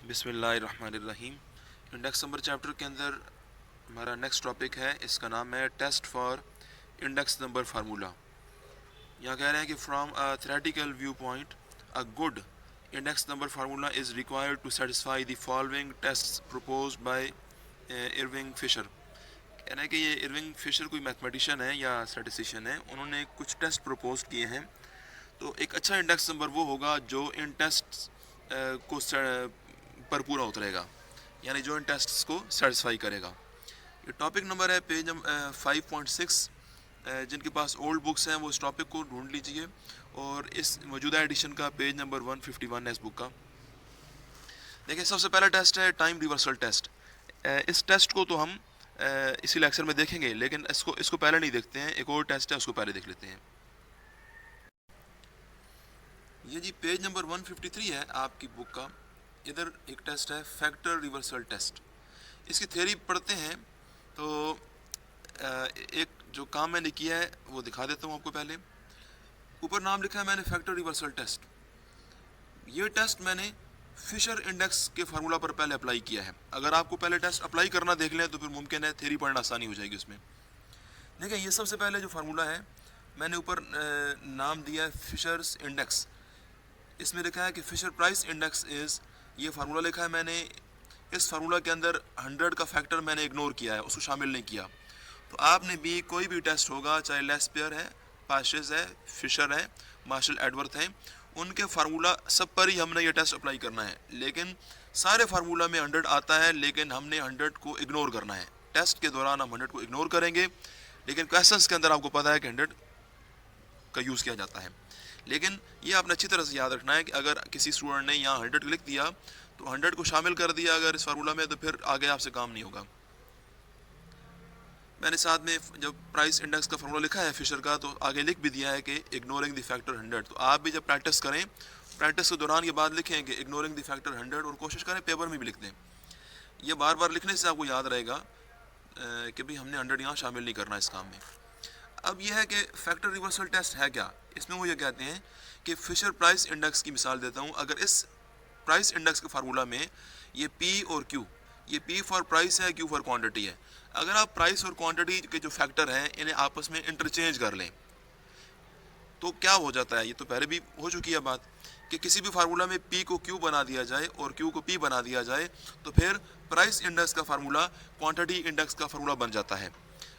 बिस्मिल्लाहिर्रहमानिर्रहीम। Index number chapter के अंदर हमारा नेक्स्ट टॉपिक है, इसका नाम है test for index number formula. यहाँ कह रहे हैं कि from a theoretical view point a good index number formula is required to satisfy the following test proposed by Irving Fisher. कह रहे हैं कि ये इरविंग फिशर कोई मैथमेटिशियन है या स्टैटिस्टिशियन है, उन्होंने कुछ टेस्ट प्रपोज किए हैं। तो एक अच्छा इंडेक्स नंबर वो होगा जो इन टेस्ट को पर पूरा उतरेगा, यानी जो इन टेस्ट्स को सेटिस्फाई करेगा। ये टॉपिक नंबर है पेज 5.6। जिनके पास ओल्ड बुक्स हैं वो इस टॉपिक को ढूंढ लीजिए, और इस मौजूदा एडिशन का पेज नंबर 151 है इस बुक का। देखिए, सबसे पहला टेस्ट है टाइम रिवर्सल टेस्ट। इस टेस्ट को तो हम इसी लेक्चर में देखेंगे, लेकिन इसको पहले नहीं देखते हैं। एक और टेस्ट है, उसको पहले देख लेते हैं। ये जी पेज नंबर 153 है आपकी बुक का। इधर एक टेस्ट है फैक्टर रिवर्सल टेस्ट। इसकी थ्योरी पढ़ते हैं तो एक जो काम मैंने किया है वो दिखा देता हूँ आपको। पहले ऊपर नाम लिखा है मैंने फैक्टर रिवर्सल टेस्ट। ये टेस्ट मैंने फिशर इंडेक्स के फार्मूला पर पहले अप्लाई किया है। अगर आपको पहले टेस्ट अप्लाई करना देख लें तो फिर मुमकिन है थ्योरी पढ़ना आसानी हो जाएगी उसमें। देखिए, ये सबसे पहले जो फार्मूला है मैंने ऊपर नाम दिया है फिशर्स इंडेक्स। इसमें लिखा है कि फिशर प्राइस इंडेक्स इज़, ये फार्मूला लिखा है मैंने। इस फार्मूला के अंदर 100 का फैक्टर मैंने इग्नोर किया है, उसको शामिल नहीं किया। तो आपने भी कोई भी टेस्ट होगा, चाहे लेस्पियर है, पाशेस है, फिशर है, मार्शल एडवर्थ है, उनके फार्मूला सब पर ही हमने ये टेस्ट अप्लाई करना है। लेकिन सारे फार्मूला में 100 आता है, लेकिन हमने 100 को इग्नोर करना है। टेस्ट के दौरान हम 100 को इग्नोर करेंगे, लेकिन क्वेश्चंस के अंदर आपको पता है कि 100 का यूज़ किया जाता है। लेकिन ये आपने अच्छी तरह से याद रखना है कि अगर किसी स्टूडेंट ने यहाँ 100 लिख दिया तो 100 को शामिल कर दिया अगर इस फार्मूला में, तो फिर आगे आपसे काम नहीं होगा। मैंने साथ में जब प्राइस इंडेक्स का फार्मूला लिखा है फिशर का, तो आगे लिख भी दिया है कि इग्नोरिंग द फैक्टर 100। तो आप भी जब प्रैक्टिस करें, प्रैक्टिस के दौरान ये बात लिखें कि इग्नोरिंग द फैक्टर 100, और कोशिश करें पेपर में भी लिख दें। ये बार बार लिखने से आपको याद रहेगा कि भाई हमने 100 यहाँ शामिल नहीं करना इस काम में। अब यह है कि फैक्टर रिवर्सल टेस्ट है क्या। इसमें वो ये कहते हैं कि फिशर प्राइस इंडेक्स की मिसाल देता हूँ। अगर इस प्राइस इंडेक्स के फार्मूला में ये P और Q, ये P फॉर प्राइस है, Q फॉर क्वांटिटी है। अगर आप प्राइस और क्वांटिटी के जो फैक्टर हैं इन्हें आपस में इंटरचेंज कर लें तो क्या हो जाता है। ये तो पहले भी हो चुकी है बात कि किसी भी फार्मूला में P को Q बना दिया जाए और Q को P बना दिया जाए, तो फिर प्राइस इंडेक्स का फार्मूला क्वांटिटी इंडेक्स का फार्मूला बन जाता है।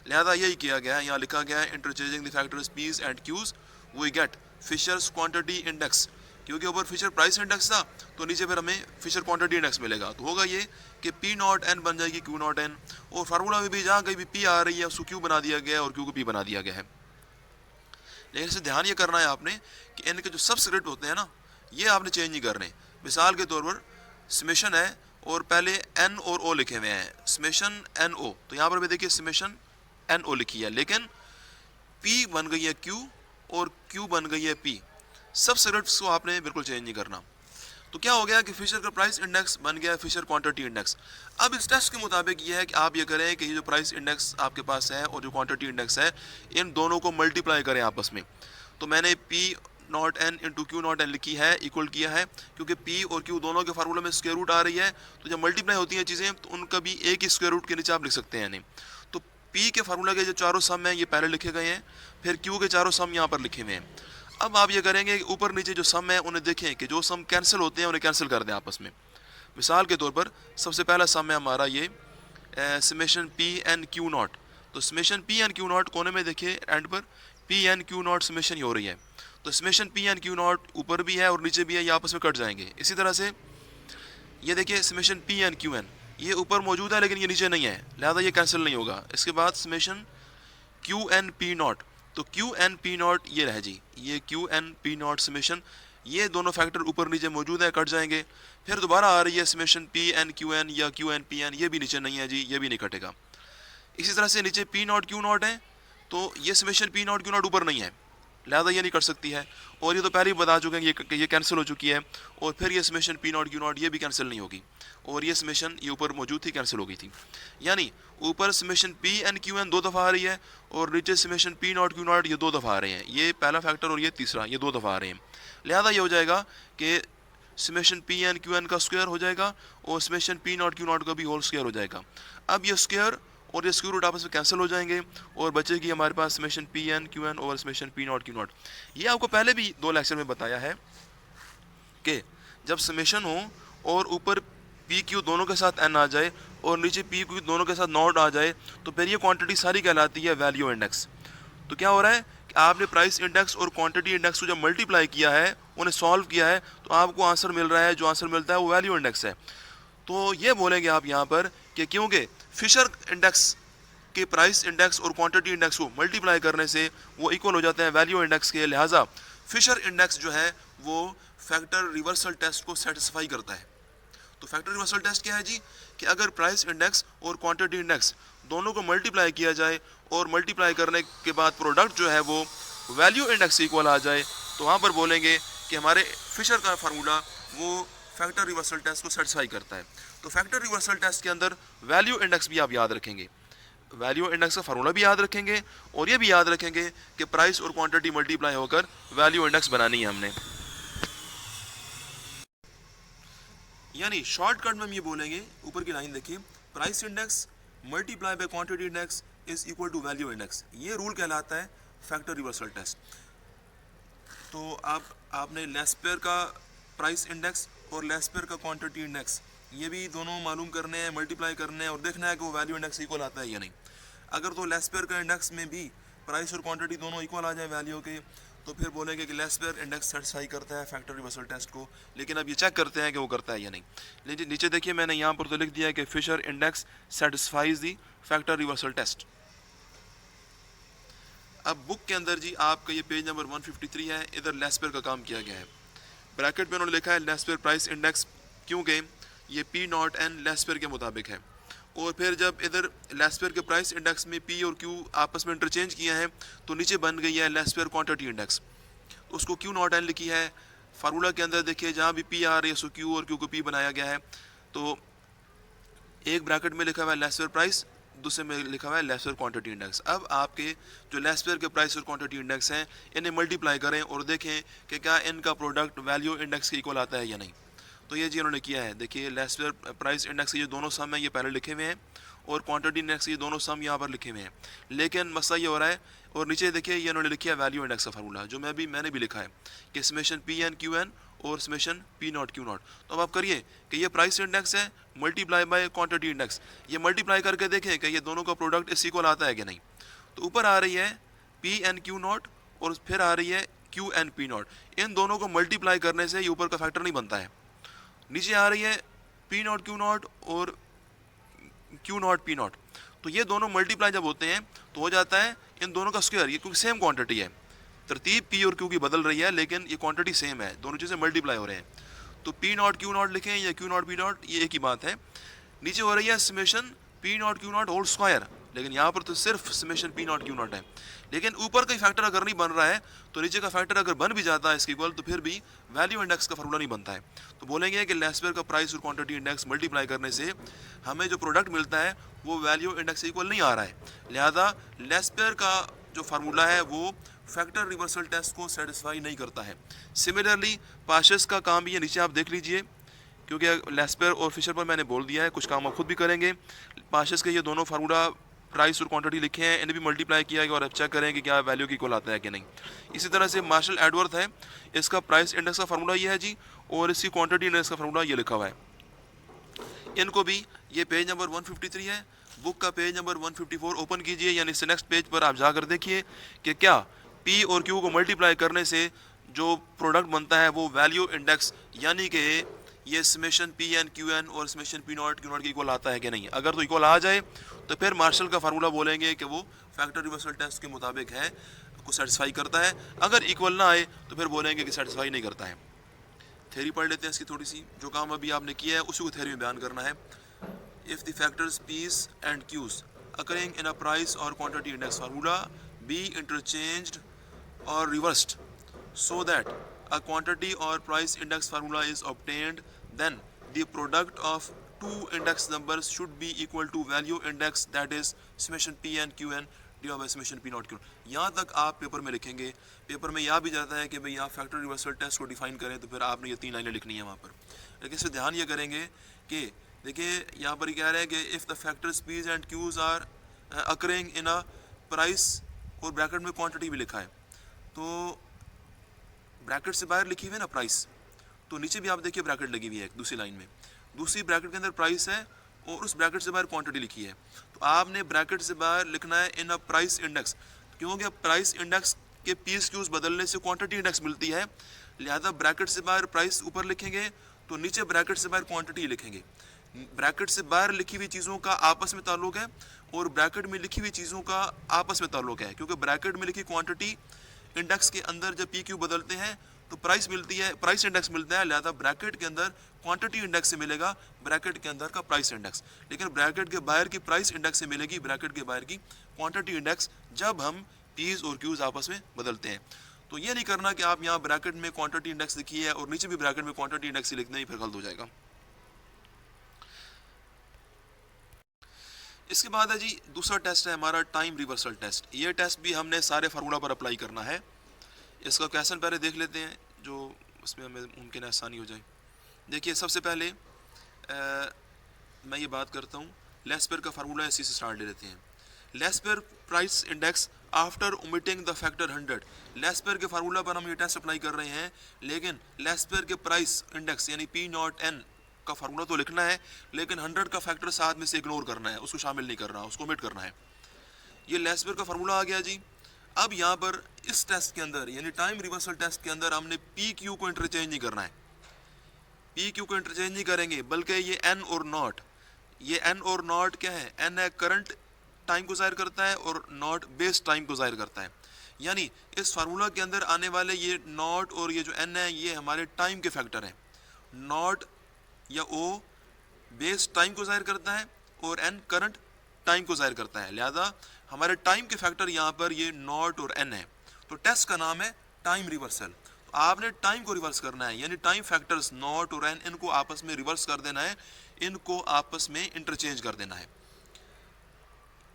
लिहाजा यही किया गया है, यहाँ लिखा गया है interchanging the factors P's and Q's we get Fisher's quantity index. क्योंकि ऊपर फिशर प्राइस इंडेक्स था तो नीचे फिर हमें फिशर क्वांटिटी इंडेक्स मिलेगा। तो होगा ये कि P नॉट N बन जाएगी Q नॉट N, और फार्मूला में भी जहाँ कहीं भी P आ रही है उसको Q बना दिया गया है और Q को P बना दिया गया है। लेकिन इसे ध्यान ये करना है आपने कि इनके जो सबस्क्रिप्ट होते हैं ना, ये आपने चेंज नहीं करने। मिसाल के तौर पर समेशन है और पहले N और O लिखे हुए हैं, समेशन NO, तो यहाँ पर भी देखिए समेशन NO लिखी है, लेकिन P बन गई है Q और Q बन गई है P। सबस्क्रिप्ट्स को आपने बिल्कुल चेंज नहीं करना। तो क्या हो गया कि फिशर का प्राइस इंडेक्स बन गया फिशर क्वांटिटी इंडेक्स। अब इस टेस्ट के मुताबिक ये है कि आप ये करें कि ये जो प्राइस इंडेक्स आपके पास है और जो क्वांटिटी इंडेक्स है, इन दोनों को मल्टीप्लाई करें आपस में। तो मैंने P not N into Q not N लिखी है, इक्वल किया है, क्योंकि P और Q दोनों के फार्मूला में स्क्वायर रूट आ रही है। तो जब मल्टीप्लाई होती हैं चीज़ें तो उनका भी एक ही स्क्वायर रूट के नीचे आप लिख सकते हैं नहीं। तो P के फार्मूला के जो चारों सम हैं ये पहले लिखे गए हैं, फिर Q के चारों सम यहाँ पर लिखे हुए हैं। अब आप ये करेंगे कि ऊपर नीचे जो सम है उन्हें देखें कि जो सम कैंसिल होते हैं उन्हें कैंसिल कर दें आपस में। मिसाल के तौर पर सबसे पहला सम है हमारा ये summation P N Q nought. तो summation P N Q nought कोने में देखिए एंड पर P N Q nought summation ही हो रही है। तो summation P N Q nought ऊपर भी है और नीचे भी है, ये आपस में कट जाएंगे। इसी तरह से ये देखिए summation P N Q N, ये ऊपर मौजूद है लेकिन ये नीचे नहीं है, लिहाजा ये कैंसिल नहीं होगा। इसके बाद summation Q N P not, तो Q N P नॉट ये रह जी, ये Q N P not summation, ये दोनों फैक्टर ऊपर नीचे मौजूद है, कट जाएंगे। फिर दोबारा आ रही है summation P N Q N या Q N P N, ये भी नीचे नहीं है जी, ये भी नहीं कटेगा। इसी तरह से नीचे P नॉट Q नॉट है, तो ये summation P not Q nought ऊपर नहीं है, लिहाजा ये नहीं कर सकती है। और ये तो पहले ही बता चुके हैं ये कैंसिल हो चुकी है। और फिर ये summation P not Q not ये भी कैंसिल नहीं होगी, और ये समेशन ये ऊपर मौजूद थी कैंसिल हो गई थी। यानी ऊपर summation P N Q N 2 दफ़ा आ रही है और नीचे summation P not Q not ये 2 दफ़ा आ रहे हैं। ये पहला फैक्टर और ये तीसरा, ये 2 दफ़ा आ रहे हैं। लिहाजा ये हो जाएगा कि summation P N Q N का स्क्वायर हो जाएगा और summation P not Q not का भी होल स्क्वायर हो जाएगा। अब ये स्क्वायर और ये स्क्वायर रूट आपस में कैंसिल हो जाएंगे और बचेगी हमारे पास summation P N Q N over summation P not Q not. ये आपको पहले भी 2 लेक्चर में बताया है कि जब समेशन हो और ऊपर पी क्यू दोनों के साथ एन आ जाए और नीचे पी क्यू दोनों के साथ नॉट आ जाए तो फिर ये क्वांटिटी सारी कहलाती है वैल्यू इंडेक्स। तो क्या हो रहा है कि आपने प्राइस इंडेक्स और क्वांटिटी इंडेक्स को जब मल्टीप्लाई किया है, उन्हें सॉल्व किया है, तो आपको आंसर मिल रहा है, जो आंसर मिलता है वो वैल्यू इंडेक्स है। तो ये बोलेंगे आप यहाँ पर कि क्योंकि फिशर इंडेक्स के प्राइस इंडेक्स और क्वांटिटी इंडेक्स को मल्टीप्लाई करने से वो इक्वल हो जाते हैं वैल्यू इंडेक्स के, लिहाजा फिशर इंडेक्स जो है वो फैक्टर रिवर्सल टेस्ट को सेटिस्फाई करता है। तो फैक्टर रिवर्सल टेस्ट क्या है जी, कि अगर प्राइस इंडेक्स और क्वांटिटी इंडेक्स दोनों को मल्टीप्लाई किया जाए और मल्टीप्लाई करने के बाद प्रोडक्ट जो है वो वैल्यू इंडेक्स से इक्वल आ जाए, तो वहाँ पर बोलेंगे कि हमारे फिशर का फार्मूला वो फैक्टर रिवर्सल टेस्ट को सेटिस्फाई करता है। तो फैक्टर रिवर्सल टेस्ट के अंदर वैल्यू इंडेक्स भी आप याद रखेंगे, वैल्यू इंडेक्स का फार्मूला भी याद रखेंगे और ये भी याद रखेंगे कि प्राइस और क्वांटिटी मल्टीप्लाई होकर वैल्यू इंडेक्स बनानी है हमने। यानी शॉर्टकट में हम ये बोलेंगे, ऊपर की लाइन देखिए, price index multiply by quantity index is equal to value index. ये रूल कहलाता है फैक्टर रिवर्सल टेस्ट। तो आपने लेस्पेयर का प्राइस इंडेक्स और लेस्पेयर का क्वांटिटी इंडेक्स ये भी दोनों मालूम करने हैं, मल्टीप्लाई करने हैं और देखना है कि वो वैल्यू इंडेक्स इक्वल आता है या नहीं। अगर तो लेस्पेयर का इंडेक्स में भी प्राइस और क्वांटिटी दोनों इक्वल आ जाए वैल्यू के, तो फिर बोलेंगे कि लेस्पेयर इंडेक्स सेटिस्फाई करता है फैक्टर रिवर्सल टेस्ट को। लेकिन अब ये चेक करते हैं कि वो करता है या नहीं। लेकिन नीचे देखिए मैंने यहाँ पर तो लिख दिया है कि फिशर इंडेक्स सेटिस्फाइज दी फैक्टर रिवर्सल टेस्ट। अब बुक के अंदर जी आपका ये पेज नंबर 153 है, इधर लेस्पेयर का काम किया गया है। ब्रैकेट में उन्होंने लिखा है लेस्पेयर प्राइस इंडेक्स, क्योंकि ये पी नॉट एन लेस्पेयर के मुताबिक है। और फिर जब इधर लेस्पेयर के प्राइस इंडेक्स में पी और क्यू आपस में इंटरचेंज किया है तो नीचे बन गई है लेस्पेयर क्वांटिटी इंडेक्स, उसको क्यू नॉट एन लिखी है। फार्मूला के अंदर देखिए जहाँ भी पी आ रही है सो क्यू और क्यू को पी बनाया गया है। तो एक ब्रैकेट में लिखा हुआ है लेस्पेयर प्राइस, दूसरे में लिखा हुआ है लेस्पेयर क्वांटिटी इंडेक्स। अब आपके जो लेस्पेयर के प्राइस और क्वांटिटी इंडेक्स हैं इन्हें मल्टीप्लाई करें और देखें कि क्या इनका प्रोडक्ट वैल्यू इंडेक्स के इक्वल आता है या नहीं। तो ये जी उन्होंने किया है। देखिए लेस्पेयर प्राइस इंडेक्स ये दोनों सम है, ये पहले लिखे हुए हैं, और क्वांटिटी इंडेक्स ये दोनों सम यहाँ पर लिखे हुए हैं। लेकिन मसला ये हो रहा है, और नीचे देखिए ये उन्होंने लिखा है वैल्यू इंडेक्स का फार्मूला, जो मैंने भी लिखा है कि summation P N Q N और summation P not Q nought. तो अब आप करिए कि ये प्राइस इंडेक्स है मल्टीप्लाई बाय क्वांटिटी इंडेक्स, ये मल्टीप्लाई करके देखें कि ये दोनों का प्रोडक्ट इस इक्वल आता है कि नहीं। तो ऊपर आ रही है पी एन क्यू नॉट और फिर आ रही है क्यू एन पी नॉट, इन दोनों को मल्टीप्लाई करने से ये ऊपर का फैक्टर नहीं बनता है। नीचे आ रही है पी नॉट क्यू नॉट और क्यू नॉट पी नॉट, तो ये दोनों मल्टीप्लाई जब होते हैं तो हो जाता है इन दोनों का स्क्वायर, ये क्योंकि सेम क्वांटिटी है, तरतीब पी और क्यू की बदल रही है लेकिन ये क्वांटिटी सेम है, दोनों चीज़ें मल्टीप्लाई हो रहे हैं। तो पी नॉट क्यू नॉट लिखें या क्यू नॉट पी नॉट, ये एक ही बात है। नीचे हो रही है summation P not Q not whole square, लेकिन यहाँ पर तो सिर्फ summation P not Q not है। लेकिन ऊपर का फैक्टर अगर नहीं बन रहा है तो नीचे का फैक्टर अगर बन भी जाता है इसके इक्वल, तो फिर भी वैल्यू इंडेक्स का फार्मूला नहीं बनता है। तो बोलेंगे कि लेस्पेयर का प्राइस और क्वांटिटी इंडेक्स मल्टीप्लाई करने से हमें जो प्रोडक्ट मिलता है वो वैल्यू इंडेक्स से इक्वल नहीं आ रहा है, लिहाजा लेस्पेयर का जो फार्मूला है वो फैक्टर रिवर्सल टेस्ट को सेटिस्फाई नहीं करता है। सिमिलरली पाशेस का काम भी है, नीचे आप देख लीजिए, क्योंकि लेस्पेयर और फिशर पर मैंने बोल दिया है, कुछ काम आप खुद भी करेंगे। पाशेस के ये दोनों फार्मूला प्राइस और क्वांटिटी लिखे हैं, इन्हें भी मल्टीप्लाई किया गया और अब चेक करें कि क्या वैल्यू की इक्वल आता है कि नहीं। इसी तरह से मार्शल एडवर्थ है, इसका प्राइस इंडेक्स का फार्मूला ये है जी, और इसकी क्वांटिटी इंडेक्स का फार्मूला ये लिखा हुआ है। इनको भी, ये पेज नंबर 153 है, बुक का पेज नंबर 154 ओपन कीजिए, यानी इससे नेक्स्ट पेज पर आप जाकर देखिए कि क्या पी और क्यू को मल्टीप्लाई करने से जो प्रोडक्ट बनता है वो वैल्यू इंडेक्स यानी कि ये summation P N Q N और summation P not Q nought की इक्वल आता है कि नहीं। अगर तो इक्वल आ जाए तो फिर मार्शल का फार्मूला बोलेंगे कि वो फैक्टर रिवर्सल टेस्ट के मुताबिक है, को सेटिस्फाई करता है। अगर इक्वल ना आए तो फिर बोलेंगे कि सेटिस्फाई नहीं करता है। थ्योरी पढ़ लेते हैं इसकी थोड़ी सी, जो काम अभी आपने किया है उसी को थ्योरी में बयान करना है। If the factors P's and Q's occurring in a price or quantity index formula be interchanged or reversed so that a quantity or price index formula is obtained, then the product of two index numbers should be equal to value index, that is summation p and q n divide by summation P not Q. यहाँ तक आप paper में लिखेंगे। Paper में यह भी जाता है कि भाई यहाँ फैक्टर रिवर्सल टेस्ट को डिफाइन करें, तो फिर आपने ये 3 लाइनें लिखनी है वहाँ पर। लेकिन इससे ध्यान ये करेंगे कि देखिए यहाँ पर कह रहे हैं कि if the factors P's and Q's are occurring in a price, और ब्रैकेट में क्वांटिटी भी लिखा है, तो ब्रैकेट से बाहर लिखी हुई है ना प्राइस, तो नीचे भी आप देखिए ब्रैकेट लगी हुई है दूसरी लाइन में, दूसरी ब्रैकेट के अंदर प्राइस है और उस ब्रैकेट से बाहर क्वांटिटी लिखी है। तो आपने ब्रैकेट से बाहर लिखना है इन अ प्राइस इंडेक्स, क्योंकि प्राइस इंडेक्स के पीस क्यूज बदलने से क्वांटिटी इंडेक्स मिलती है, लिहाजा ब्रैकेट से बाहर प्राइस ऊपर लिखेंगे तो नीचे ब्रैकेट से बाहर क्वांटिटी लिखेंगे। ब्रैकेट से बाहर लिखी हुई चीज़ों का आपस में ताल्लुक है और ब्रैकेट में लिखी हुई चीज़ों का आपस में ताल्लुक है, क्योंकि ब्रैकेट में लिखी क्वांटिटी इंडेक्स के अंदर जब पी क्यू बदलते हैं तो प्राइस मिलती है, प्राइस इंडेक्स मिलता है, लिहाजा ब्रैकेट के अंदर क्वांटिटी इंडेक्स से मिलेगा ब्रैकेट के अंदर का प्राइस इंडेक्स, लेकिन ब्रैकेट के बाहर की प्राइस इंडेक्स से मिलेगी ब्रैकेट के बाहर की क्वांटिटी इंडेक्स जब हम पीज और क्यूज आपस में बदलते हैं। तो ये नहीं करना कि आप यहाँ ब्रैकेट में क्वांटिटी इंडेक्स लिखी है और नीचे भी ब्रैकेट में क्वांटिटी इंडेक्स लिखना ही, फिर गलत हो जाएगा। इसके बाद है जी दूसरा टेस्ट है हमारा टाइम रिवर्सल टेस्ट। ये टेस्ट भी हमने सारे फार्मूला पर अप्लाई करना है। इसका क्वेश्चन पहले देख लेते हैं जो उसमें हमें मुमकिन आसानी हो जाए। देखिए सबसे पहले मैं ये बात करता हूँ, लेस्पेर का फार्मूला इसी से स्टार्ट ले लेते हैं। Laspeyres price index after omitting the factor 100। Laspeyres के फार्मूला पर हम ये टेस्ट अप्लाई कर रहे हैं, लेकिन लेस्पेर के प्राइस इंडेक्स यानी पी नॉट एन का फार्मूला तो लिखना है, लेकिन 100 का फैक्टर साथ में से इग्नोर करना है, उसको शामिल नहीं करना, उसको ओमिट करना है। ये लेस्पेर का फार्मूला आ गया जी। अब यहाँ पर इस टेस्ट के अंदर यानी टाइम रिवर्सल टेस्ट के अंदर हमने पी क्यू को इंटरचेंज नहीं करना है, पी क्यू को इंटरचेंज नहीं करेंगे, बल्कि ये एन और नॉट, ये एन और नॉट क्या है, एन है करंट टाइम को जाहिर करता है और नॉट बेस टाइम को जाहिर करता है। यानी इस फार्मूला के अंदर आने वाले ये नॉट और ये जो एन है ये हमारे टाइम के फैक्टर हैं। नॉट या ओ बेस टाइम को जाहिर करता है और एन करंट टाइम को जाहिर करता है, लिहाजा हमारे टाइम के फैक्टर यहाँ पर ये नॉट और एन है। तो टेस्ट का नाम है टाइम रिवर्सल। तो आपने टाइम को रिवर्स करना है, यानी टाइम फैक्टर्स नॉट और एन इनको आपस में रिवर्स कर देना है, इनको आपस में इंटरचेंज कर देना है।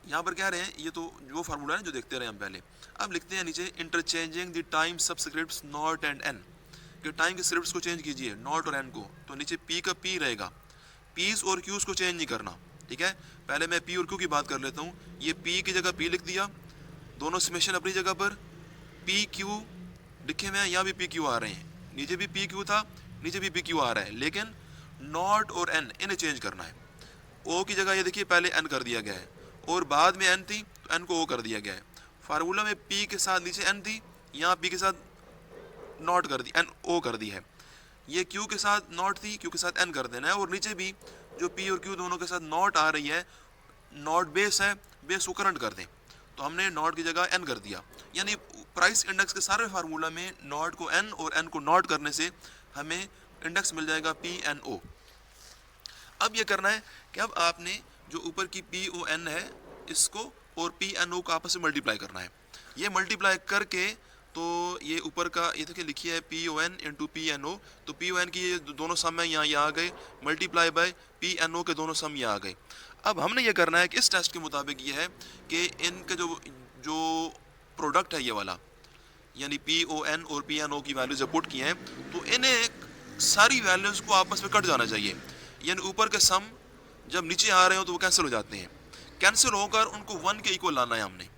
यहाँ पर क्या रहे हैं, ये तो वो फार्मूला है जो देखते रहे हम पहले। अब लिखते हैं नीचे interchanging the time subscripts not and N, कि टाइम के स्क्रिप्ट्स को चेंज कीजिए नॉट और एन को। तो नीचे पी का पी रहेगा, पीस और क्यूज को चेंज नहीं करना, ठीक है। पहले मैं पी और क्यू की बात कर लेता हूँ। ये पी की जगह पी लिख दिया, दोनों समेशन अपनी जगह पर, पी क्यू लिखे हुए हैं, यहाँ भी पी क्यू आ रहे हैं, नीचे भी पी क्यू था, नीचे भी पी क्यू आ रहा है, लेकिन नॉट और एन इन्हें चेंज करना है। ओ की जगह ये देखिए पहले एन कर दिया गया है और बाद में एन थी तो एन को ओ कर दिया गया है। फार्मूला में पी के साथ नीचे एन थी, यहाँ पी के साथ नॉट कर दी, एन ओ कर दी है। ये क्यू के साथ नॉट थी, क्यू के साथ एन कर देना है, और नीचे भी जो पी और क्यू दोनों के साथ नॉट आ रही है, नॉट बेस है, बेस को करंट कर दें, तो हमने नॉट की जगह एन कर दिया। यानी प्राइस इंडेक्स के सारे फार्मूला में नॉट को एन और एन को नॉट करने से हमें इंडेक्स मिल जाएगा पी एन ओ। अब ये करना है कि अब आपने जो ऊपर की पी ओ एन है इसको और पी एन ओ को आपस में मल्टीप्लाई करना है। ये मल्टीप्लाई करके तो ये ऊपर का ये देखिए लिखी है P O N into P N O, तो पी ओ एन की ये दोनों सम है यहाँ आ गए, multiply by P N O के दोनों सम यहाँ आ गए। अब हमने ये करना है कि इस टेस्ट के मुताबिक ये है कि इनका जो प्रोडक्ट है ये वाला, यानी पी ओ एन और पी एन ओ की वैल्यूज जब पुट की हैं तो इन्हें सारी वैल्यूज को आपस में कट जाना चाहिए, यानी ऊपर के सम जब नीचे आ रहे हो तो वो कैंसिल हो जाते हैं, कैंसिल होकर उनको 1 के इक्वल लाना है। हमने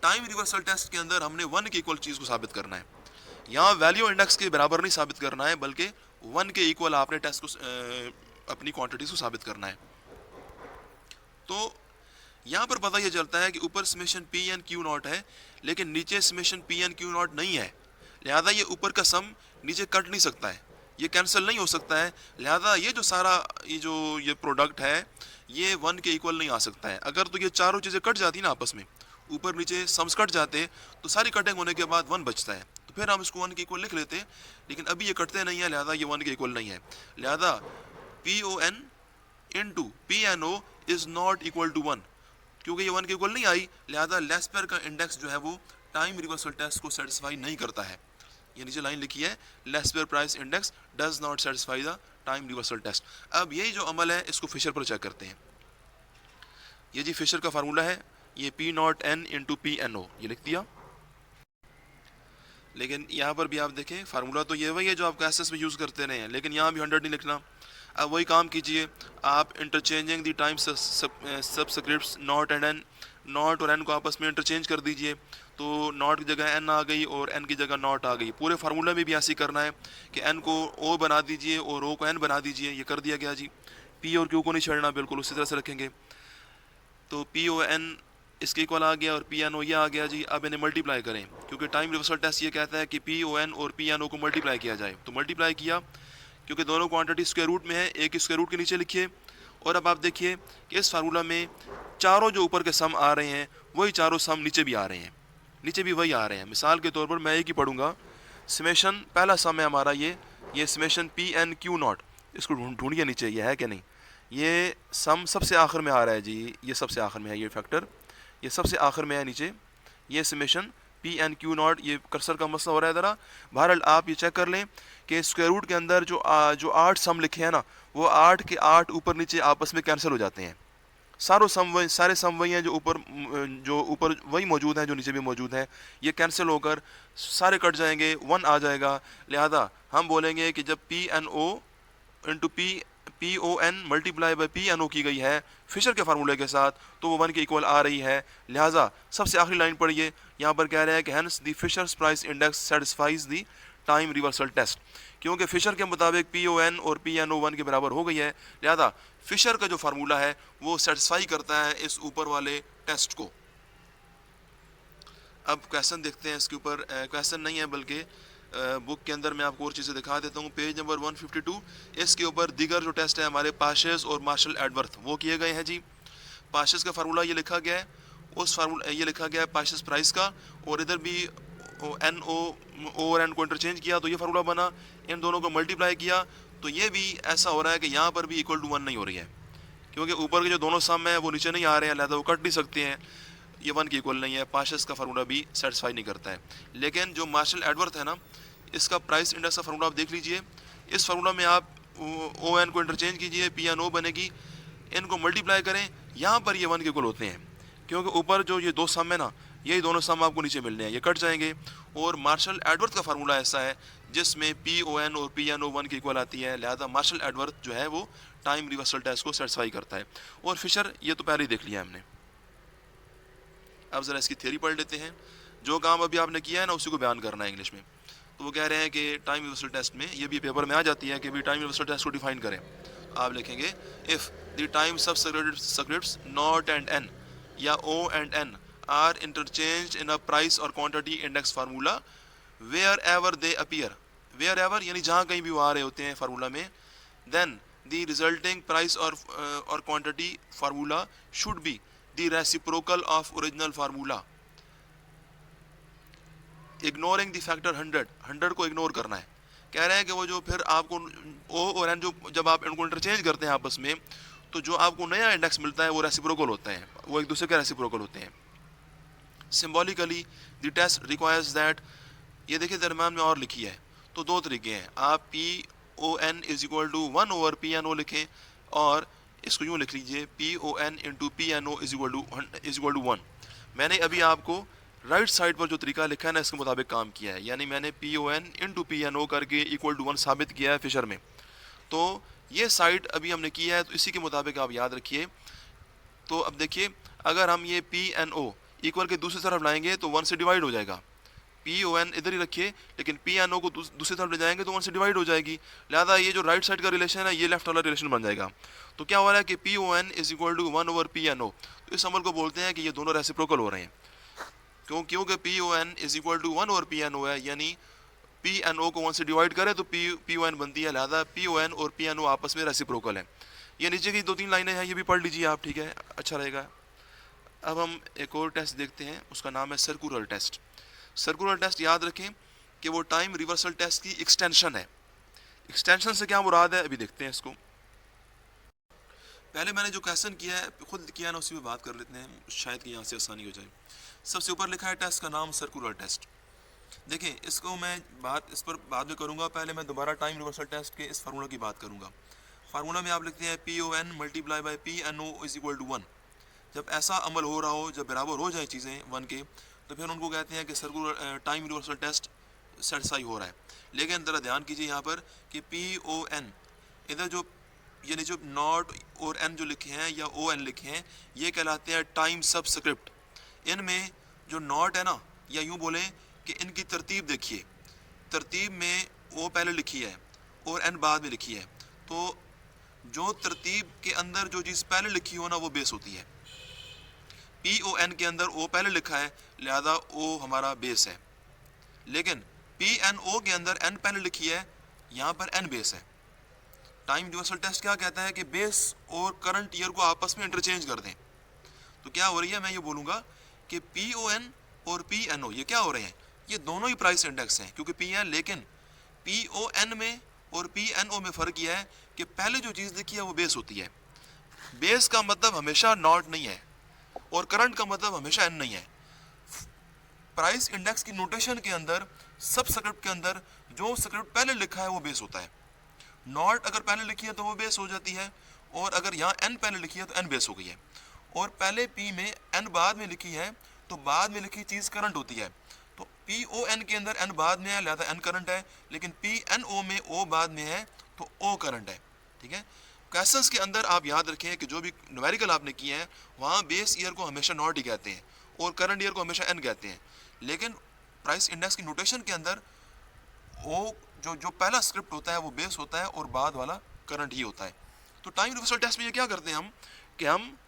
टाइम रिवर्सल टेस्ट के अंदर हमने 1 के इक्वल चीज़ को साबित करना है, यहाँ वैल्यू इंडेक्स के बराबर नहीं साबित करना है, बल्कि 1 के इक्वल आपने टेस्ट को अपनी क्वांटिटीज को साबित करना है। तो यहाँ पर पता ये चलता है कि ऊपर summation P N Q not है, लेकिन नीचे summation P N Q not नहीं है, लिहाजा ये ऊपर का सम नीचे कट नहीं सकता है, ये कैंसिल नहीं हो सकता है, लिहाजा ये जो सारा ये प्रोडक्ट है ये 1 के इक्वल नहीं आ सकता है। अगर तो ये चारों चीज़ें कट जाती ना आपस में, ऊपर नीचे सम्स कट जाते तो सारी कटिंग होने के बाद 1 बचता है, तो फिर हम इसको 1 के इक्वल लिख लेते, लेकिन अभी ये कटते नहीं है, लिहाजा ये 1 के इक्वल नहीं है। लिहाजा P O N into P N O is not equal to 1, क्योंकि ये 1 के इक्वल नहीं आई, लिहाजा लेस्पेर का इंडेक्स जो है वो टाइम रिवर्सल टेस्ट को सेटिस्फाई नहीं करता है। ये नीचे लाइन लिखी है, Laspeyres price index does not satisfy the time reversal test. अब यही जो अमल है इसको फिशर पर चेक करते हैं। ये जी फिशर का फार्मूला है, ये P not N into P N O, ये लिख दिया। लेकिन यहाँ पर भी आप देखें फार्मूला तो ये वही है जो आप गैसेस में यूज़ करते रहे हैं, लेकिन यहाँ भी 100 नहीं लिखना। अब वही काम कीजिए, आप interchanging the time subscripts not and n, naught और एन को आपस में इंटरचेंज कर दीजिए, तो नॉट की जगह एन आ गई और एन की जगह नॉट आ गई। पूरे फार्मूला में भी ऐसे ही करना है कि एन को ओ बना दीजिए और ओ को एन बना दीजिए, ये कर दिया गया जी। पी और क्यू को नहीं छेड़ना, बिल्कुल उसी तरह से रखेंगे। तो पी ओ एन इसके इक्वल आ गया और पी एन ओ ये आ गया जी। अब इन्हें मल्टीप्लाई करें, क्योंकि टाइम रिवर्सल टेस्ट ये कहता है कि पी ओ एन और पी एन ओ को मल्टीप्लाई किया जाए। तो मल्टीप्लाई किया, क्योंकि दोनों क्वांटिटी स्क्वायर रूट में है, एक स्क्वायर रूट के नीचे लिखिए। और अब आप देखिए कि इस फार्मूला में चारों जो ऊपर के सम आ रहे हैं वही चारों सम नीचे भी आ रहे हैं, नीचे भी वही आ रहे हैं। मिसाल के तौर पर मैं एक ही पढ़ूंगा, समेशन पहला सम है हमारा ये summation P N Q naught, इसको ढूंढिए नीचे ये है कि नहीं। ये सम सबसे आखिर में आ रहा है जी, ये सबसे आखिर में है, ये फैक्टर ये सबसे आखिर में है नीचे, ये summation P N Q not, ये कर्सर का मसला हो रहा है ज़रा। बहरहाल आप ये चेक कर लें कि स्क्वायर रूट के अंदर जो 8 सम लिखे हैं ना, वो 8 के 8 ऊपर नीचे आपस में कैंसिल हो जाते हैं। सारे सम वही हैं जो ऊपर वही मौजूद हैं जो नीचे भी मौजूद हैं, ये कैंसिल होकर सारे कट जाएंगे, 1 आ जाएगा। लिहाजा हम बोलेंगे कि जब p N o into p O n multiply by p N o की गई है फिशर के फार्मूले के साथ, तो वो 1 के इक्वल आ रही है। लिहाजा सबसे आखिरी लाइन पढ़िए, यहाँ पर कह रहे हैं कि hence the Fisher's price index satisfies the time reversal test. क्योंकि फिशर के मुताबिक पी ओ एन और पी एन ओ 1 के बराबर हो गई है, लिहाजा फिशर का जो फार्मूला है वो सेटिस्फाई करता है इस ऊपर वाले टेस्ट को। अब क्वेश्चन देखते हैं, इसके ऊपर क्वेश्चन नहीं है बल्कि बुक के अंदर मैं आपको और चीज़ें दिखा देता हूँ। पेज नंबर 152, इसके ऊपर दीगर जो टेस्ट है हमारे पाशेस और मार्शल एडवर्थ वो किए गए हैं जी। पाशेस का फार्मूला ये लिखा गया है, उस फार्मूला ये लिखा गया है पाशेस प्राइस का, और इधर भी एन ओ और एन को इंटरचेंज किया तो ये फार्मूला बना, इन दोनों को मल्टीप्लाई किया तो ये भी ऐसा हो रहा है कि यहाँ पर भी इक्वल टू 1 नहीं हो रही है, क्योंकि ऊपर के जो दोनों सम है वो नीचे नहीं आ रहे हैं, लिहाजा वो कट नहीं सकते हैं, ये 1 के इक्वल नहीं है। पाशेस का फार्मूला भी सेटिस्फाई नहीं करता है। लेकिन जो मार्शल एडवर्थ है ना, इसका प्राइस इंडेक्स का फार्मूला आप देख लीजिए। इस फार्मूला में आप ओ एन को इंटरचेंज कीजिए, पी एन ओ बनेगी, इनको मल्टीप्लाई करें, यहाँ पर ये 1 के इक्वल होते हैं, क्योंकि ऊपर जो ये दो सम है ना, यही दोनों सम आपको नीचे मिलने हैं, ये कट जाएंगे। और मार्शल एडवर्थ का फार्मूला ऐसा है जिसमें पी ओ एन और पी एन ओ 1 के इक्वल आती है, लिहाजा मार्शल एडवर्थ जो है वो टाइम रिवर्सल टेस्ट को सेटिस्फाई करता है। और फिशर ये तो पहले ही देख लिया हमने। अब ज़रा इसकी थ्योरी पढ़ लेते हैं। जो काम अभी आपने किया है ना उसी को बयान करना है इंग्लिश में। तो वो कह रहे हैं कि टाइम रिवर्सल टेस्ट में, ये भी पेपर में आ जाती है कि भी टाइम रिवर्सल टेस्ट को डिफाइन करें। आप लिखेंगे if the time subscripts not and n या O and n are interchange in a price और quantity index formula wherever they appear, wherever यानी जहाँ कहीं भी वो आ रहे होते हैं फार्मूला में, देन द रिजल्टिंग प्राइस और quantity formula should be the reciprocal of original formula ignoring the factor 100 को इग्नोर करना है। कह रहे हैं कि वो जो फिर आपको ओ और एन जो जब आप इनको इंटरचेंज करते हैं आपस में, तो जो आपको नया इंडेक्स मिलता है वो रेसिप्रोकल होता है, वो एक दूसरे के रेसिप्रोकल होते हैं। Symbolically the test requires that, ये देखिए दरम्यान में और लिखी है, तो दो तरीके हैं, आप p O n is equal to 1 over p N o लिखें, और इसको यूँ लिख लीजिए p O N into P N o is equal to 1। मैंने अभी आपको राइट साइड पर जो तरीका लिखा है ना इसके मुताबिक काम किया है, यानी मैंने p O N into P N o करके इक्वल टू 1 साबित किया है फिशर में। तो ये साइड अभी हमने किया है, तो इसी के मुताबिक आप याद रखिए। तो अब देखिए, अगर हम ये पी एन ओ इक्वल के दूसरी तरफ लाएंगे तो 1 से डिवाइड हो जाएगा। पी ओ एन इधर ही रखिए, लेकिन पी एन ओ को दूसरी तरफ ले जाएंगे तो 1 से डिवाइड हो जाएगी, लिहाजा ये जो राइट साइड का रिलेशन है ये लेफ्ट वाला रिलेशन बन जाएगा। तो क्या हो रहा है कि p O n is equal to 1 over p N O, तो इस अमल को बोलते हैं कि ये दोनों रेसिप्रोकल हो रहे हैं। क्योंकि p O n is equal to 1 over p N o है, यानी पी एन ओ को 1 से डिवाइड करें तो पी ओ एन बनती है, लिहाजा पी ओ एन और पी एन ओ आपस में रेसिप्रोकल है। ये नीचे की 2-3 लाइनें हैं, ये भी पढ़ लीजिए आप, ठीक है, अच्छा रहेगा। अब हम एक और टेस्ट देखते हैं, उसका नाम है सर्कुलर टेस्ट। सर्कुलर टेस्ट याद रखें कि वो टाइम रिवर्सल टेस्ट की एक्सटेंशन है। एक्सटेंशन से क्या मुराद है अभी देखते हैं इसको। पहले मैंने जो क्वेश्चन किया है खुद किया ना उसी में बात कर लेते हैं, शायद कि यहाँ से आसानी हो जाए। सबसे ऊपर लिखा है टेस्ट का नाम सर्कुलर टेस्ट। देखें, इसको मैं इस पर बाद में करूँगा, पहले मैं दोबारा टाइम रिवर्सल टेस्ट के इस फार्मूला की बात करूँगा। फार्मूला में आप लिखते हैं p O n multiply by p N o is equal to 1। जब ऐसा अमल हो रहा हो, जब बराबर हो जाए चीज़ें वन के, तो फिर उनको कहते हैं कि circular time universal test satisfy हो रहा है। लेकिन ज़रा ध्यान कीजिए यहाँ पर कि PON, इधर जो यानी जो नॉट और एन जो लिखे हैं या ON लिखे हैं, ये कहलाते हैं टाइम सबस्क्रिप्ट। इनमें जो नॉट है ना, या यूँ बोलें कि इनकी तरतीब देखिए, तरतीब में O पहले लिखी है और N बाद में लिखी है, तो जो तरतीब के अंदर जो चीज़ पहले लिखी हो ना, वो बेस होती है। PON के अंदर O पहले लिखा है, लिहाजा O हमारा बेस है। लेकिन PNO के अंदर N पहले लिखी है, यहाँ पर N बेस है। टाइम यूनिवर्सल टेस्ट क्या कहता है कि बेस और करंट ईयर को आपस में इंटरचेंज कर दें। तो क्या हो रही है, मैं ये बोलूँगा कि PON और PNO ये क्या हो रहे हैं, ये दोनों ही प्राइस इंडेक्स हैं, क्योंकि PN, लेकिन PON में और PNO में फ़र्क यह है कि पहले जो चीज़ लिखी है वो बेस होती है। बेस का मतलब हमेशा नॉट नहीं है और करंट का मतलब हमेशा N नहीं है। प्राइस इंडेक्स की नोटेशन के अंदर, सब स्क्रिप्ट के अंदर जो स्क्रिप्ट पहले लिखा है वो बेस होता है। नॉट अगर पहले लिखी है तो वो बेस हो जाती है, और अगर यहाँ N पहले लिखी है तो N बेस हो गई है। और पहले P में N बाद में लिखी है तो बाद में लिखी चीज़ करंट होती है। तो PON के अंदर N बाद में है, लिहाजा N करंट है, लेकिन PNO में O बाद में है तो O करंट है। ठीक है, क्वेश्चंस के अंदर आप याद रखें कि जो भी न्यूमेरिकल आपने किए हैं, वहाँ बेस ईयर को हमेशा नॉट ही कहते हैं और करंट ईयर को हमेशा N कहते हैं। लेकिन प्राइस इंडेक्स की नोटेशन के अंदर O जो पहला स्क्रिप्ट होता है वो बेस होता है और बाद वाला करंट ही होता है। तो टाइम यूनिवर्सल टेस्ट में ये क्या करते हैं हम, कि हम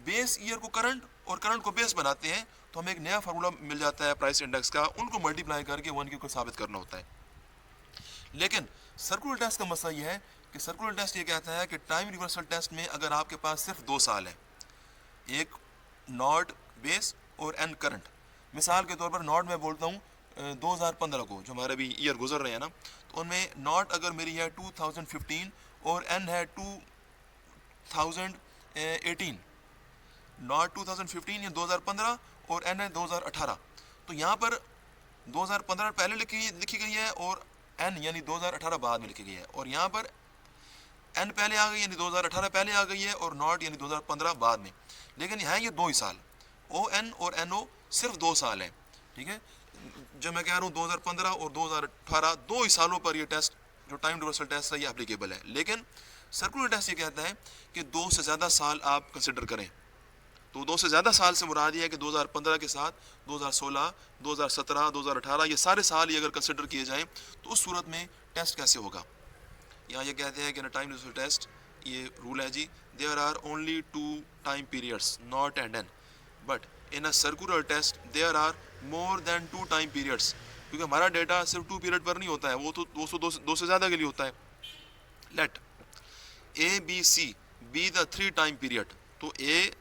बेस ईयर को करंट और करंट को बेस बनाते हैं, तो हमें एक नया फार्मूला मिल जाता है प्राइस इंडेक्स का, उनको मल्टीप्लाई करके वन के को साबित करना होता है। लेकिन सर्कुलर टेस्ट का मसला यह है कि सर्कुलर टेस्ट ये कहता है कि टाइम यूनिवर्सल टेस्ट में अगर आपके पास सिर्फ 2 साल है, एक नॉट बेस और N करंट, मिसाल के तौर पर नॉट मैं बोलता हूँ 2015 को, जो हमारे भी ईयर गुजर रहे हैं ना, तो उनमें नॉट अगर मेरी है 2015 और N है 2018, नॉट 2015 या 2015 और N है 2018, तो यहाँ पर 2015 पहले लिखी गई है और N यानी 2018 बाद में लिखी गई है, और यहाँ पर N पहले आ गई यानी 2018 पहले आ गई है और नॉट यानी 2015 बाद में। लेकिन यहाँ ये 2 ही साल, ON और NO सिर्फ 2 साल है। ठीक है, जो मैं कह रहा हूँ 2015 और 2018 2 ही सालों पर ये टेस्ट, जो टाइम यूनिवर्सल टेस्ट है, ये एप्लीकेबल है। लेकिन सर्कुलर टेस्ट ये कहता है कि 2 से ज़्यादा साल आप कंसिडर करें। तो 2 से ज़्यादा साल से मुराद ये है कि 2015 के साथ 2016, 2017, 2018 ये सारे साल ही अगर कंसिडर किए जाएँ तो उस सूरत में टेस्ट कैसे होगा। यहाँ ये कहते हैं कि ना टाइम यूनिवर्सल टेस्ट, ये रूल है जी, there are only 2 time periods nought and n, but in a circular test there are more than 2 time periods, क्योंकि हमारा डेटा सिर्फ 2 पीरियड पर नहीं होता है, वो तो 2 से ज़्यादा के लिए होता है। Let ABC be the 3 time period, तो A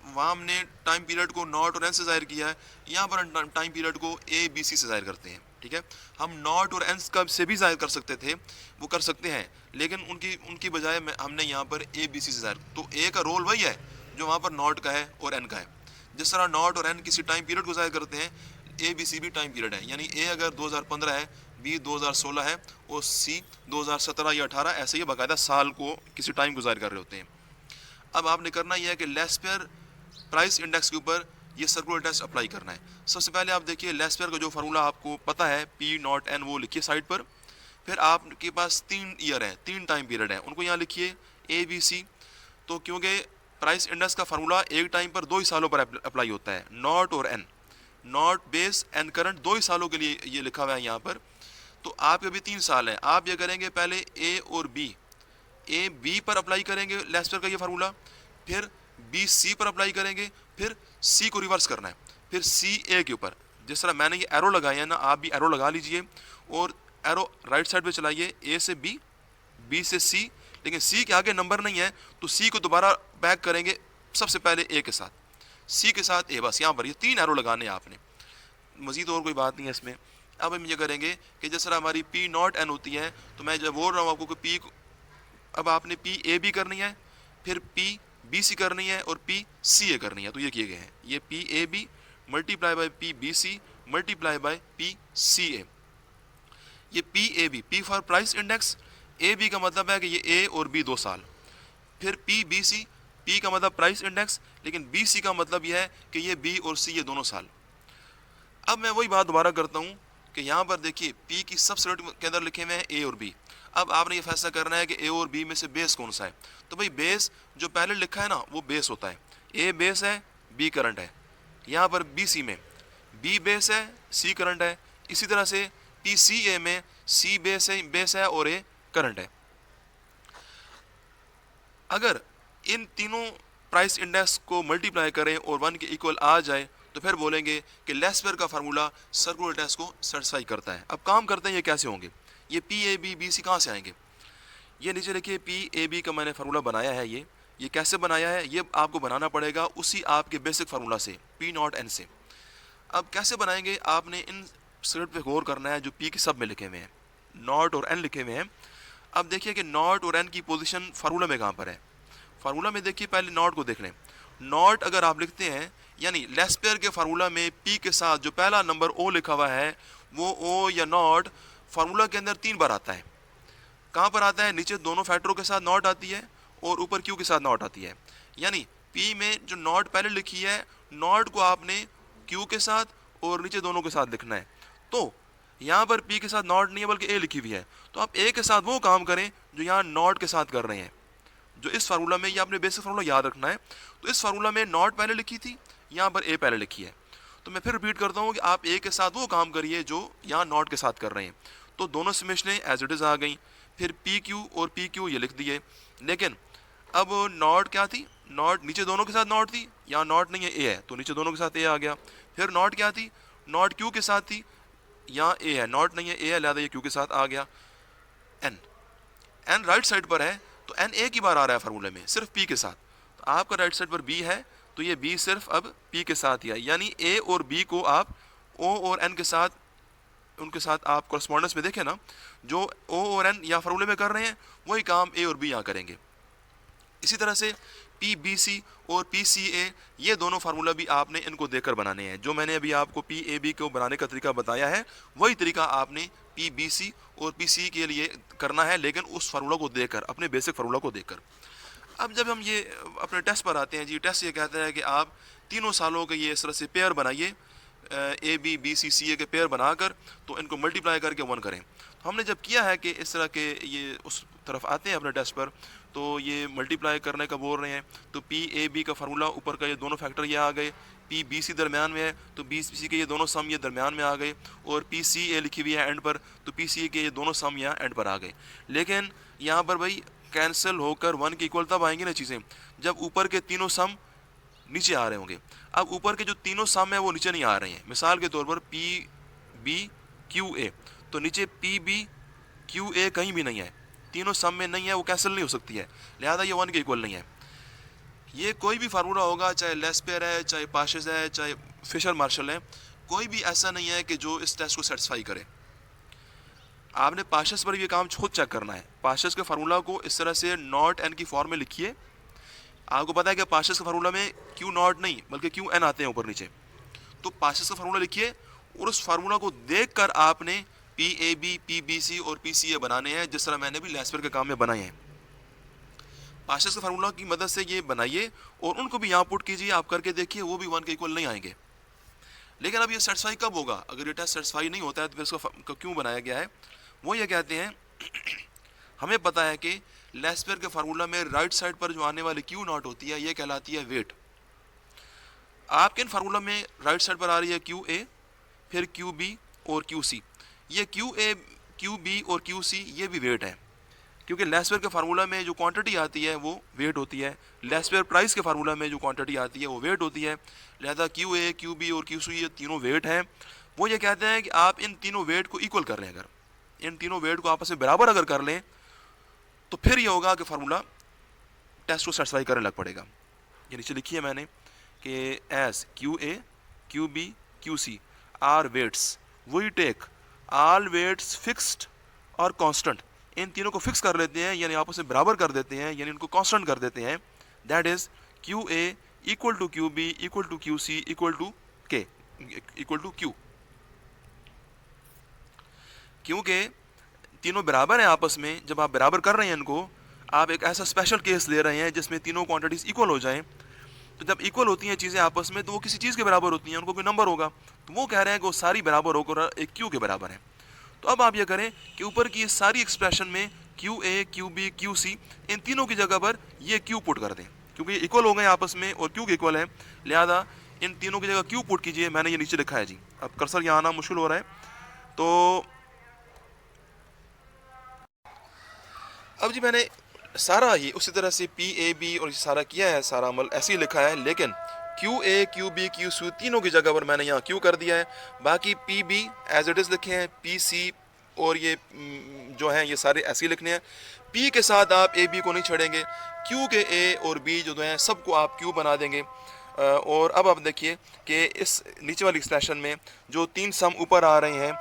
वहाँ हमने टाइम पीरियड को नॉट और N से ज़ाहिर किया है, यहाँ पर हम टाइम पीरियड को ABC से ज़ाहिर करते हैं। ठीक है, हम नॉट और N का से भी ज़ाहिर कर सकते थे, वो कर सकते हैं, लेकिन उनकी बजाय हमने यहाँ पर ABC से ज़ाहिर, तो A का रोल वही है जो वहाँ पर नॉट का है और N का है। जिस तरह नॉट और N किसी टाइम पीरियड को ज़ाहिर करते हैं, ABC भी टाइम पीरियड है, यानी A अगर 2015 है, B 2016 है और C 2017 या 18, ऐसे ही बाकायदा साल को किसी टाइम को ज़ाहिर कर रहे होते हैं। अब आपने करना यह है कि लेस्पेयर प्राइस इंडेक्स के ऊपर ये सर्कुलर टेस्ट अप्लाई करना है। सबसे पहले आप देखिए लेस्पेयर का जो फार्मूला आपको पता है P0N, वो लिखिए साइड पर। फिर आपके पास 3 ईयर है, 3 टाइम पीरियड है, उनको यहाँ लिखिए ABC। तो क्योंकि प्राइस इंडेक्स का फार्मूला एक टाइम पर 2 ही सालों पर अप्लाई होता है, नॉट और N, not base N current 2 ही सालों के लिए ये लिखा हुआ है यहाँ पर। तो आपके अभी 3 साल है, आप ये करेंगे पहले A और B पर अप्लाई करेंगे लेस्पेयर का ये फार्मूला, फिर B C पर अप्लाई करेंगे, फिर C को रिवर्स करना है, फिर C A के ऊपर। जिस तरह मैंने ये एरो लगाए हैं ना, आप भी एरो लगा लीजिए और एरो राइट साइड पे चलाइए, A से B, B से C, लेकिन C के आगे नंबर नहीं है तो C को दोबारा बैक करेंगे सबसे पहले A के साथ, C के साथ A, बस यहाँ पर ये 3 एरो लगाने हैं आपने, मज़ीद और कोई बात नहीं है इसमें। अब हम ये करेंगे कि जिस तरह हमारी P0N होती है, तो मैं जब बोल रहा हूँ आपको कि अब आपने PAB करनी है, फिर PBC करनी है और PCA करनी है, तो ये किए गए हैं, ये PAB multiply by PBC multiply by PCA। ये PAB, P for price index, AB का मतलब है कि ये A और B 2 साल, फिर PBC पी का मतलब प्राइस इंडेक्स, लेकिन बी सी का मतलब यह है कि ये बी और सी ये दोनों साल। अब मैं वही बात दोबारा करता हूँ कि यहाँ पर देखिए पी की सब सेट के अंदर लिखे हुए हैं ए और बी। अब आपने ये फैसला करना है कि ए और बी में से बेस कौन सा है। तो भाई बेस जो पहले लिखा है ना वो बेस होता है, ए बेस है, बी करंट है। यहाँ पर बी सी में बी बेस है, सी करंट है। इसी तरह से पी सी ए में सी बेस है और ए करंट है। अगर इन तीनों प्राइस इंडेक्स को मल्टीप्लाई करें और 1 के इक्वल आ जाए तो फिर बोलेंगे कि लेस्पर का फार्मूला सर्कुलर टेस्ट को सेटिस्फाई करता है। अब काम करते हैं ये कैसे होंगे, ये पी ए बी बी सी कहाँ से आएंगे। ये नीचे देखिए पी ए बी का मैंने फार्मूला बनाया है। ये कैसे बनाया है, ये आपको बनाना पड़ेगा उसी आपके बेसिक फार्मूला से, पी नॉट एन से। अब कैसे बनाएंगे, आपने इन स्क्रिप्ट पे गौर करना है जो पी के सब में लिखे हुए हैं, नॉट और एन लिखे हुए हैं। अब देखिए कि नॉट और एन की पोजीशन फार्मूला में कहाँ पर है। फार्मूला में देखिए पहले नॉट को देख लें। नॉट अगर आप लिखते हैं यानी लेस्पेयर के फार्मूला में पी के साथ जो पहला नंबर ओ लिखा हुआ है वो ओ या नॉट फार्मूला के अंदर 3 बार आता है। कहाँ पर आता है, नीचे दोनों फैक्टरों के साथ नॉट आती है और ऊपर क्यू के साथ नॉट आती है। यानी पी में जो नॉट पहले लिखी है, नॉट को आपने क्यू के साथ और नीचे दोनों के साथ लिखना है। तो यहाँ पर पी के साथ नॉट नहीं है बल्कि ए लिखी हुई है, तो आप ए के साथ वो काम करें जो यहाँ नॉट के साथ कर रहे हैं। जो इस फार्मूला में, ये आपने बेसिक फार्मूला याद रखना है। तो इस फार्मूला में नॉट पहले लिखी थी, यहाँ पर ए पहले लिखी है। तो मैं फिर रिपीट करता हूँ कि आप ए के साथ वो काम करिए जो यहाँ नॉट के साथ कर रहे हैं। तो दोनों समेशनें एज इट इज़ आ गई। फिर पी क्यू और पी क्यू ये लिख दिए। लेकिन अब नॉट क्या थी, नॉट नीचे दोनों के साथ नॉट थी, यहाँ नॉट नहीं है ए है तो नीचे दोनों के साथ ए आ गया। फिर नॉट क्या थी, नॉट क्यू के साथ थी, यहाँ ए है, नॉट नहीं है ए है, लिहाजा ये क्यू के साथ आ गया। एन एन राइट साइड पर है तो एन एक ही बार आ रहा है फार्मूले में सिर्फ पी के साथ। तो आपका राइट साइड पर बी है तो ये बी सिर्फ अब पी के साथ ही है। यानी ए और बी को आप ओ और एन के साथ, उनके साथ आप कॉरस्पॉन्डेंस में देखें ना, जो ओ और एन या फार्मूले में कर रहे हैं वही काम ए और बी यहाँ करेंगे। इसी तरह से पी बी सी और पी सी ए ये दोनों फार्मूला भी आपने इनको देकर बनाने हैं। जो मैंने अभी आपको पी ए बी को बनाने का तरीका बताया है वही तरीका आपने पी बी सी और पी सी के लिए करना है, लेकिन उस फार्मूला को देकर, अपने बेसिक फार्मूला को देकर। अब जब हम ये अपने टेस्ट पर आते हैं जी, टेस्ट ये कहता है कि आप तीनों सालों के ये इस तरह से पेयर बनाइए, ए b b C C A के पेयर बनाकर तो इनको मल्टीप्लाई करके 1 करें। तो हमने जब किया है कि इस तरह के ये उस तरफ आते हैं अपने टेस्ट पर तो ये मल्टीप्लाई करने का बोल रहे हैं, तो पी ए बी का फार्मूला ऊपर का ये दोनों फैक्टर ये आ गए, पी बी सी दरमियान में है तो बी सी के ये दोनों सम ये दरमियान में आ गए, और पी सी ए लिखी हुई है एंड पर तो पी सी के ये दोनों सम यहाँ एंड पर आ गए। लेकिन यहाँ पर भाई कैंसिल होकर 1 की इक्वल तब आएंगी ना चीज़ें जब ऊपर के तीनों सम नीचे आ रहे होंगे। अब ऊपर के जो तीनों सम है वो नीचे नहीं आ रहे हैं। मिसाल के तौर पर पी बी क्यू ए, तो नीचे पी बी क्यू ए कहीं भी नहीं है, तीनों सम में नहीं है, वो कैंसिल नहीं हो सकती है, लिहाजा ये 1 के इक्वल नहीं है। ये कोई भी फार्मूला होगा, चाहे लेस्पेयर है, चाहे पाशेस है, चाहे फिशर मार्शल है, कोई भी ऐसा नहीं है कि जो इस टेस्ट को सेटिस्फाई करे। आपने पाशेस पर ये काम खुद चेक करना है। पाशेस के फार्मूला को इस तरह से नॉट एन की फॉर्म में लिखिए। आपको पता है कि पाशेस के फार्मूला में क्यू नॉट नहीं बल्कि क्यू एन आते हैं ऊपर नीचे। तो पाशेस का फार्मूला लिखिए और उस फार्मूला को देखकर आपने पी ए बी पी बी सी और पी सी ए बनाने हैं, जिस तरह मैंने भी लेस्पेयर के काम में बनाए हैं। पाशेस के फार्मूला की मदद से ये बनाइए और उनको भी यहाँ पुट कीजिए, आप करके देखिए वो भी 1 के इक्वल नहीं आएंगे। लेकिन अब ये सेटिस्फाई कब होगा, अगर ये टेस्ट सेटिस्फाई नहीं होता है तो फिर इसका क्यों बनाया गया है। वो ये कहते हैं हमें पता है कि लेस्पेयर के फार्मूला में राइट साइड पर जो आने वाली क्यू नॉट होती है ये कहलाती है वेट। आपके इन फार्मूला में राइट साइड पर आ रही है क्यू ए, फिर क्यू बी और क्यू सी। ये क्यू ए क्यू बी और क्यू सी ये भी वेट है, क्योंकि लेस्पेयर के फार्मूला में जो क्वांटिटी आती है वो वेट होती है, लेस्पेयर प्राइस के फार्मूला में जो क्वांटिटी आती है वो वेट होती है। लिहाजा क्यू ए क्यू बी और क्यू सी ये तीनों वेट हैं। वो ये कहते हैं कि आप इन तीनों वेट को इक्वल कर लें, अगर इन तीनों वेट को आपस में बराबर अगर कर लें तो फिर ये होगा कि फार्मूला टेस्ट को सेटिस्फाई करने लग पड़ेगा। ये नीचे लिखी है मैंने कि as q A Q B Q c are weights we take all weights fixed और कांस्टेंट। इन तीनों को फिक्स कर लेते हैं यानी आपस में बराबर कर देते हैं, यानी इनको कांस्टेंट कर देते हैं। That is q a equal to q b equal to q c equal to k equal to q. क्योंकि तीनों बराबर हैं आपस में, जब आप बराबर कर रहे हैं इनको, आप एक ऐसा स्पेशल केस ले रहे हैं जिसमें तीनों क्वांटिटीज़ इक्वल हो जाएं, तो जब इक्वल होती हैं चीज़ें आपस में तो वो किसी चीज़ के बराबर होती हैं, उनको कोई नंबर होगा, तो वो कह रहे हैं कि वो सारी बराबर होकर एक क्यू के बराबर है। तो अब आप ये करें कि ऊपर की ये सारी एक्सप्रेशन में क्यू ए, क्यू बी, क्यू सी, इन तीनों की जगह पर ये क्यू पुट कर दें, क्योंकि ये इक्वल हो गए आपस में और क्यू के इक्वल है, लिहाजा इन तीनों की जगह क्यू पुट कीजिए। मैंने ये नीचे लिखा है जी, अब कर्सर यहाँ आना मुश्किल हो रहा है। तो अब जी मैंने सारा ये उसी तरह से पी ए बी और सारा किया है, सारा अमल ऐसे ही लिखा है, लेकिन क्यू ए, क्यू बी, क्यू सी तीनों की जगह पर मैंने यहाँ क्यू कर दिया है। बाकी p b as it is लिखे हैं, पी सी और ये जो हैं ये सारे ऐसे ही लिखने हैं। पी के साथ आप ए बी को नहीं छेड़ेंगे, क्यू के ए और बी जो हैं सबको आप क्यू बना देंगे। और अब आप देखिए कि इस नीचे वाली एक्सप्रेशन में जो तीन सम ऊपर आ रहे हैं,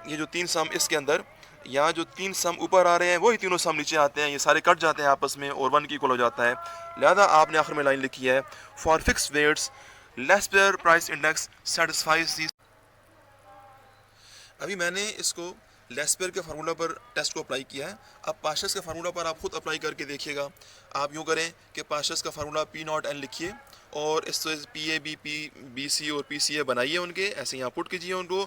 ये जो तीन सम इसके अंदर, यहाँ जो तीन सम ऊपर आ रहे हैं वही तीनों सम नीचे आते हैं, ये सारे कट जाते हैं आपस में और वन की इक्वल हो जाता है। लिहाजा आपने आखिर में लाइन लिखी है, for fix weights Laspeyres price index satisfies the. अभी मैंने इसको लेस्पेयर के फार्मूला पर टेस्ट को अप्लाई किया है। अब पाशस के फार्मूला पर आप खुद अप्लाई करके देखिएगा। आप यूँ करें कि पाशस का फार्मूला पी नॉट एन लिखिए और इस पी ए बी, पी बी सी और पी सी ए बनाइए, उनके ऐसे यहाँ पुट कीजिए उनको।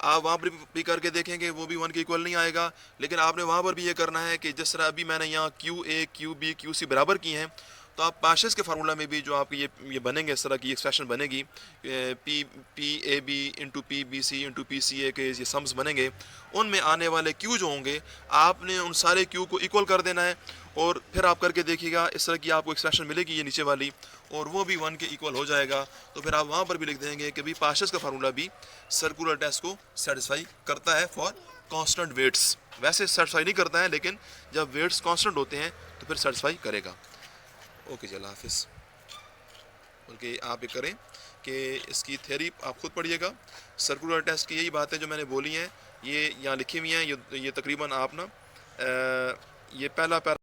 आप वहाँ पर भी करके देखेंगे वो भी वन के इक्वल नहीं आएगा, लेकिन आपने वहाँ पर भी ये करना है कि जिस तरह अभी मैंने यहाँ क्यू ए, क्यू बी, क्यू सी बराबर किए हैं, तो आप पाशस के फार्मूला में भी जो आपके ये बनेंगे, इस तरह की एक्सप्रेशन बनेगी, P A B into P B C into P C A के ये सम्स बनेंगे, उनमें आने वाले क्यू जो होंगे आपने उन सारे क्यू को इक्वल कर देना है और फिर आप करके देखिएगा इस तरह की आपको एक्सप्रेशन मिलेगी ये नीचे वाली, और वो भी वन के इक्वल हो जाएगा। तो फिर आप वहाँ पर भी लिख देंगे कि भी पाशस का फार्मूला भी सर्कुलर टेस्ट को सेटिस्फाई करता है फॉर कांस्टेंट वेट्स। वैसे सेटिस्फाई नहीं करता है, लेकिन जब वेट्स कांस्टेंट होते हैं तो फिर सेटिस्फाई करेगा। ओके जी, अल्लाह हाफिज़। बल्कि आप ये करें कि इसकी थ्योरी आप खुद पढ़िएगा। सर्कुलर टेस्ट की यही बातें जो मैंने बोली हैं ये यहाँ लिखी हुई हैं, ये तकरीबन आप ना ये पहला